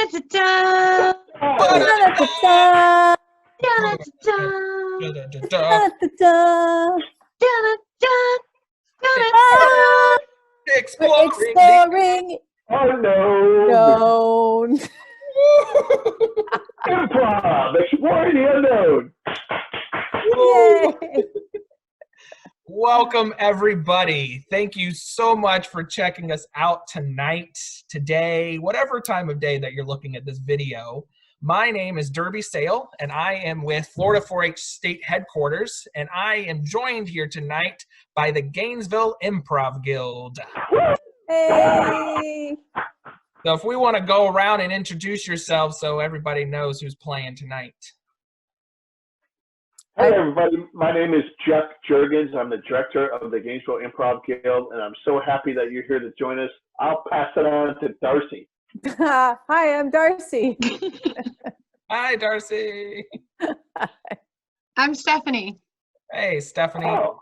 Da-da-da-da. Da-da-da-da. Da-da-da-da. Da-da-da. Da-da-da. Ah, Exploring. exploring Unknown. known. Improv, exploring the unknown. Yay. Welcome, everybody. Thank you so much for checking us out tonight, today, whatever time of day that you're looking at this video. My name is Derby Sale, and I am with Florida 4-H State Headquarters, and I am joined here tonight by the Gainesville Improv Guild. Hey. So if we want to go around and introduce yourselves so everybody knows who's playing tonight. Hey everybody, my name is Jeff Juergens. I'm the director of the Gainesville Improv Guild, and I'm so happy that you're here to join us. I'll pass it on to Darcy. Hi, I'm Darcy. Hi, Darcy. I'm Stephanie. Hey, Stephanie. Oh,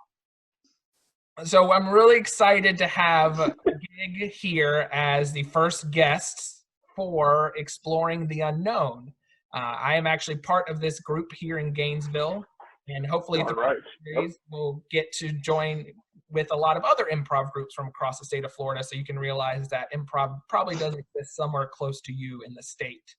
So I'm really excited to have Gig here as the first guest for Exploring the Unknown. I am actually part of this group here in Gainesville, and hopefully all throughout right. the series we'll get to join with a lot of other improv groups from across the state of Florida, so you can realize that improv probably does exist somewhere close to you in the state.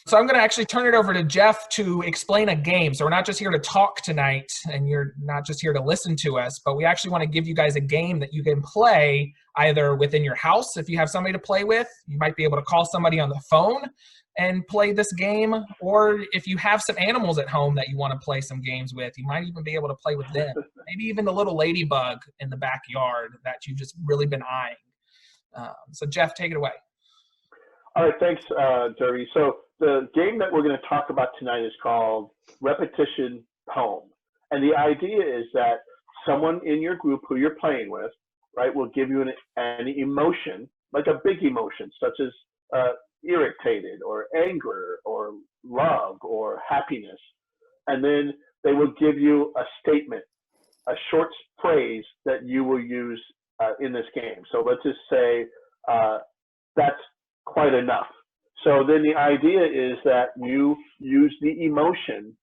So I'm going to actually turn it over to Jeff to explain a game. So we're not just here to talk tonight, and you're not just here to listen to us, but we actually want to give you guys a game that you can play either within your house if you have somebody to play with. You might be able to call somebody on the phone and play this game, or if you have some animals at home that you want to play some games with, you might even be able to play with them. Maybe even the little ladybug in the backyard that you've just really been eyeing. So Jeff, take it away. All right, thanks, Derby. So the game that we're going to talk about tonight is called Repetition Poem. And the idea is that someone in your group who you're playing with, right, will give you an emotion, like a big emotion, such as irritated or anger or love or happiness. And then they will give you a statement, a short phrase that you will use in this game. So let's just say, that's quite enough. So then the idea is that you use the emotion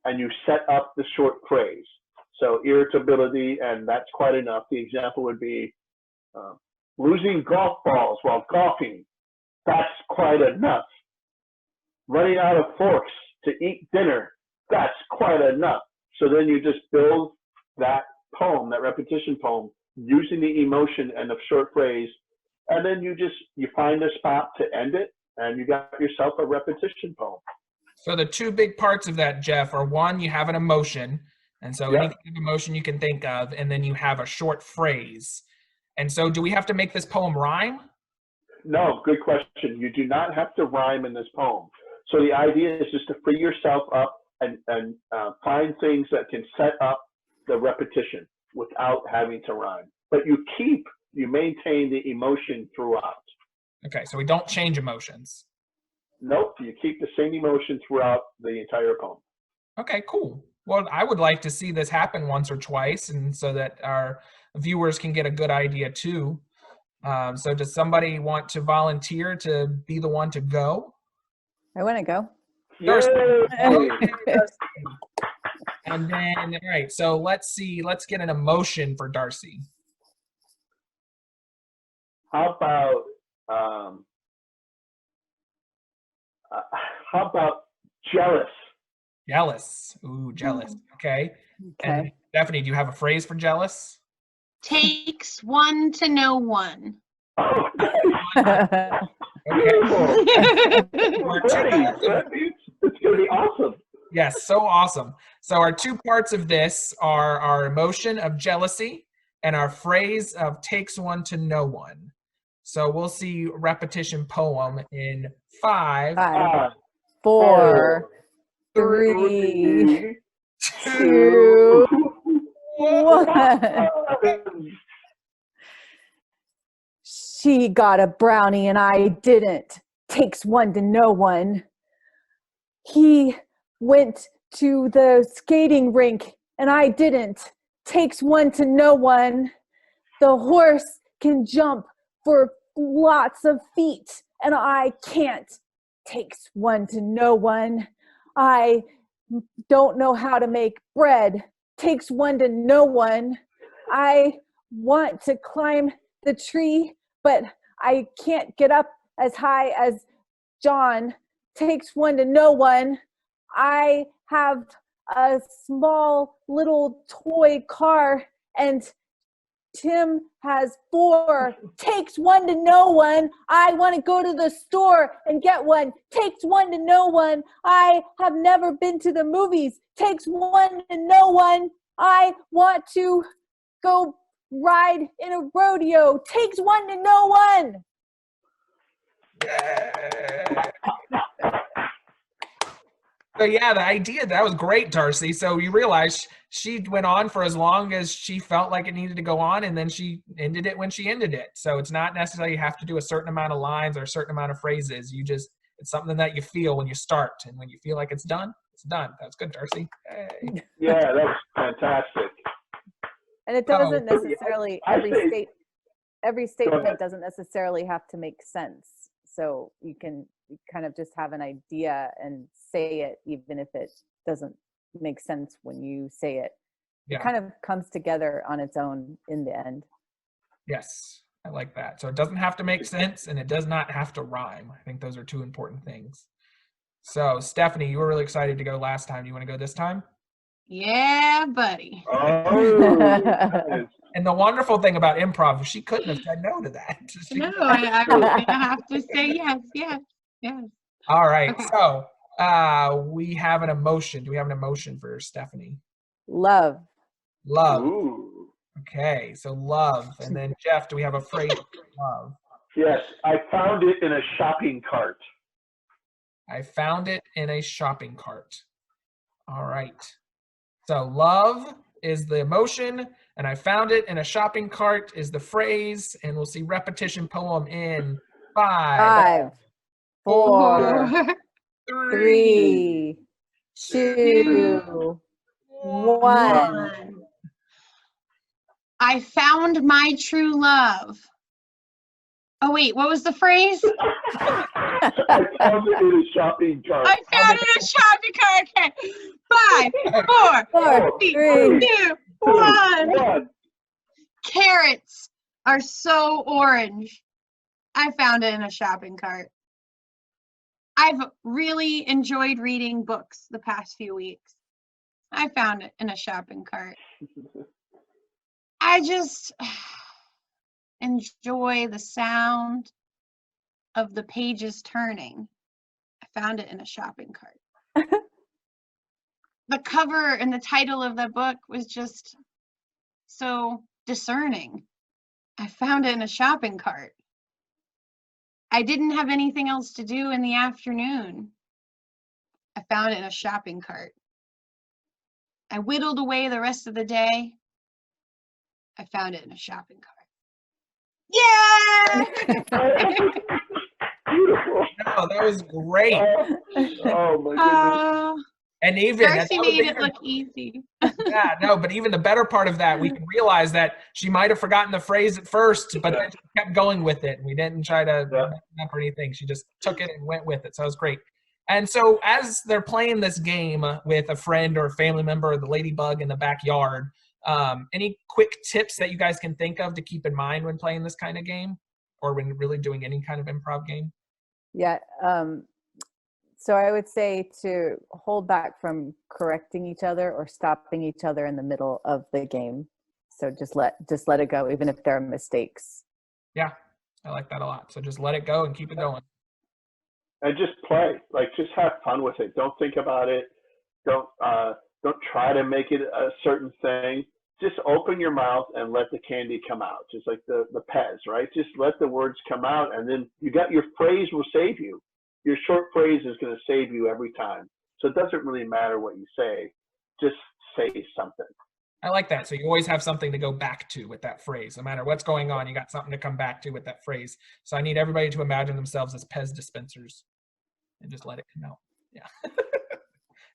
and you set up the short phrase. So irritability, and that's quite enough. The example would be losing golf balls while golfing. That's quite enough. Running out of forks to eat dinner. That's quite enough. So then you just build that poem, that repetition poem, using the emotion and the short phrase, and then you find a spot to end it, and you got yourself a repetition poem. So the two big parts of that, Jeff, are one, you have an emotion, and so any kind of emotion you can think of, and then you have a short phrase. And so do we have to make this poem rhyme? No, good question. You do not have to rhyme in this poem. So the idea is just to free yourself up and find things that can set up the repetition without having to rhyme. But you maintain the emotion throughout. Okay, so we don't change emotions. Nope, you keep the same emotion throughout the entire poem. Okay, cool. Well, I would like to see this happen once or twice, and so that our viewers can get a good idea too. So does somebody want to volunteer to be the one to go? I want to go. Yay! And then, all right, so let's get an emotion for Darcy. How about jealous? Jealous. Ooh, jealous. Okay. Okay. And Stephanie, do you have a phrase for jealous? Takes one to know one. Oh, Okay. it's going to be awesome. Yes, so awesome. So our two parts of this are our emotion of jealousy and our phrase of takes one to know one. So we'll see repetition poem in 5, 5, 4, 3, 2, 1. She got a brownie and I didn't. Takes one to know one. He went to the skating rink and I didn't. Takes one to know one. The horse can jump for lots of feet and I can't. takes one to know one. I don't know how to make bread. Takes one to know one. I want to climb the tree, but I can't get up as high as John. Takes one to know one. I have a small little toy car, and Tim has 4. Takes one to know one. I want to go to the store and get one. Takes one to know one. I have never been to the movies. Takes one to know one. I want to go ride in a rodeo. Takes one to know one. So yeah, the idea, that was great, Darcy. So you realize she went on for as long as she felt like it needed to go on, and then she ended it when she ended it. So it's not necessarily you have to do a certain amount of lines or a certain amount of phrases. It's something that you feel when you start, and when you feel like it's done, it's done. That's good, Darcy. Hey. Yeah, that was fantastic. And it doesn't necessarily, every statement doesn't necessarily have to make sense. So you can kind of just have an idea and say it, even if it doesn't make sense when you say it. Yeah. It kind of comes together on its own in the end. Yes, I like that. So it doesn't have to make sense, and it does not have to rhyme. I think those are 2 important things. So Stephanie, you were really excited to go last time. Do you want to go this time? Yeah, buddy. Oh, And the wonderful thing about improv, she couldn't have said no to that. No, I was going to have to say yes. All right. Okay. So we have an emotion. Do we have an emotion for Stephanie? Love. Love. ooh. Okay. So love. And then Jeff, do we have a phrase for love? Yes, I found it in a shopping cart. I found it in a shopping cart. All right. So love is the emotion, and I found it in a shopping cart is the phrase, and we'll see repetition poem in 5, 4, 3, 3, 2, 1. I found my true love. Oh, wait, what was the phrase? I found it in a shopping cart. I found it in a shopping cart. Okay. 5, 4, 3, 2, 1. Carrots are so orange. I found it in a shopping cart. I've really enjoyed reading books the past few weeks. I found it in a shopping cart. I just enjoy the sound of the pages turning. I found it in a shopping cart. The cover and the title of the book was just so discerning. I found it in a shopping cart. I didn't have anything else to do in the afternoon. I found it in a shopping cart. I whittled away the rest of the day. I found it in a shopping cart. Yeah! Beautiful. Oh, that was great. Oh my goodness. And even Darcy made it look easy. Yeah, no, but even the better part of that, we can realize that she might have forgotten the phrase at first, but then she kept going with it. We didn't try to mess it up or anything. She just took it and went with it. So it was great. And so as they're playing this game with a friend or a family member or the ladybug in the backyard, any quick tips that you guys can think of to keep in mind when playing this kind of game or when really doing any kind of improv game? Yeah. So I would say to hold back from correcting each other or stopping each other in the middle of the game. So just let it go, even if there are mistakes. Yeah, I like that a lot. So just let it go and keep it going. And just play. Like, just have fun with it. Don't think about it. Don't try to make it a certain thing. Just open your mouth and let the candy come out. Just like the Pez, right? Just let the words come out, and then your phrase will save you. Your short phrase is going to save you every time. So it doesn't really matter what you say. Just say something. I like that. So you always have something to go back to with that phrase. No matter what's going on, you got something to come back to with that phrase. So I need everybody to imagine themselves as Pez dispensers and just let it come out. Yeah.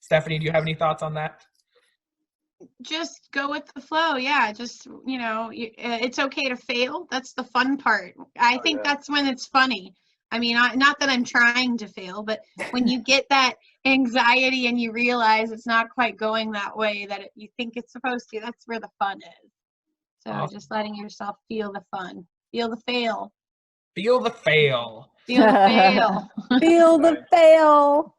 Stephanie, do you have any thoughts on that? Just go with the flow. Yeah, just, it's okay to fail. That's the fun part. I think that's when it's funny. I mean, not that I'm trying to fail, but when you get that anxiety and you realize it's not quite going that way that you think it's supposed to, that's where the fun is. So Awesome. just letting yourself feel the fun, feel the fail, Feel the fail. feel the fail. Feel the fail.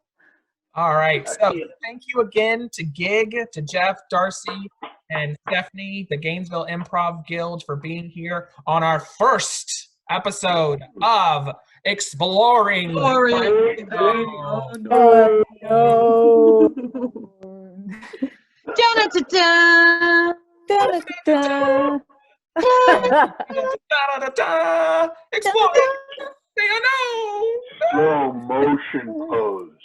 All right. So thank you again to Gig, to Jeff, Darcy, and Stephanie, the Gainesville Improv Guild, for being here on our first episode of Exploring. Oh, no. Da-da-da-da. Da-da-da. Da-da-da-da. Exploring. Say no. Slow motion pose.